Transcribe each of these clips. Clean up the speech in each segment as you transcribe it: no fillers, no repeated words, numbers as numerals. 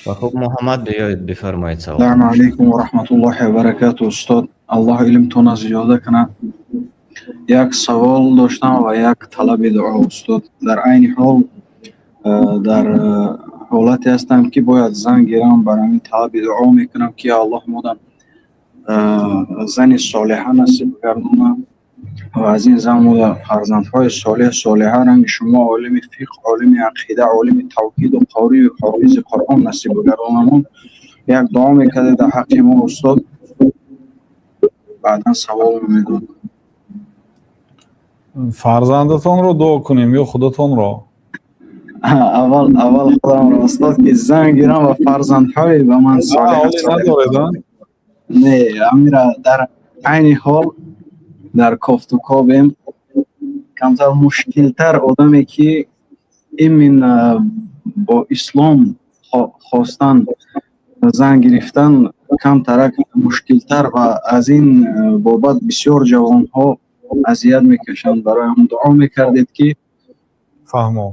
و خب محمد بیاید بفرمایید السلام سوالتان شد. علیکم و رحمت الله و برکاته. استاد الله علمتون از زیاده کنه. یک سوال داشتم و یک طلب دعا استاد. در عین حال در حالتی هستم که باید زن گیرم، برای این طلب دعا میکنم که الله مودم زن صالحه نصیب گردونه و از این زن مودم فرزندهای صالحه رنگ شما عالم فقه، عالم عقیده، عالم توحید و قاری و حافظ قرآن نصیب گردونه. یک دعا میکرده در حق ما استاد، بعدا سوال میداد. فرزندتان رو دعا کنیم یا خودتان رو؟ اول خودم را استاد که زن گیرم و فرزندهای به من صالح اولی نداریدن؟ نه امیره در عین حال در کافت و کابیم کمتر مشکلتر آدمی که این من با اسلام خواستن زن گرفتن کمتر مشکلتر و از این بابت بسیار جوان ها اذیت میکشند. برای هم دعا میکردید که فهمو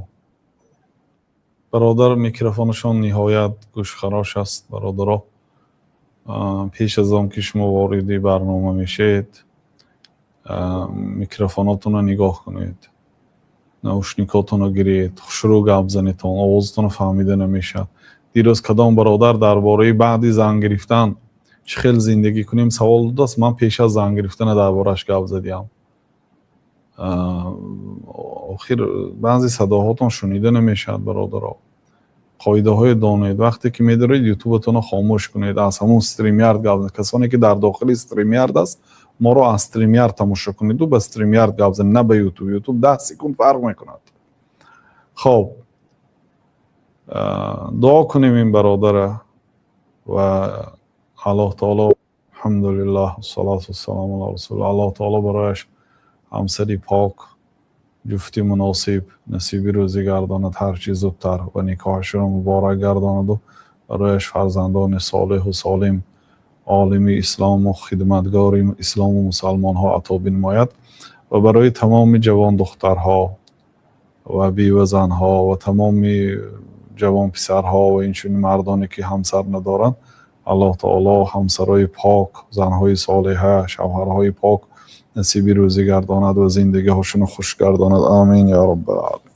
برادر میکروفونشان نهایت گوشخراش است. برادرها پیش از آن که شما واردی برنامه میشید میکروفوناتون رو نگاه کنید، نوشنیکاتون رو گیرید، شروع گپ زنیتون، آوازتون رو فهمیده نمیشه. دیروز کدام برادر درباره بعدی زن گرفتن چه خیلی زندگی کنیم سوال داشت. من پیش از زن گرفتن دربارش گپ زدیم. آخر بعضی صداهاتون شنیده نمیشد. برادرها قاعده های دانید. وقتی که میدارید یوتیوبتون رو خاموش کنید، از همون استریمیارد گپ. کسانی که در داخل استریمیارد است ما رو از استریمیارد تماشا کنید و به استریمیارد گپ زنید، نه به یوتیوب. یوتیوب 10 سکند فرق میکند. خب دعا کنیم این برادر و الله تعالی الحمدلله والصلاة والسلام علی رسول الله تعالی برایش همسری پاک، جفتی مناسب نصیبی روزی گرداند هر چیز زودتر و نکاحش را مبارک گرداند و برایش فرزندان صالح و سالم عالم اسلام و خدمتگار اسلام و مسلمان ها عطا بنماید و برای تمام جوان دخترها و بیوه زنها و تمام جوان پسرها و اینچنین مردانی که همسر ندارند الله تعالی همسرای پاک، زنهای صالحه، شوهرهای پاک نصیبی روزی گرداند و زندگی هاشون خوش گرداند. آمین یا رب العالمین.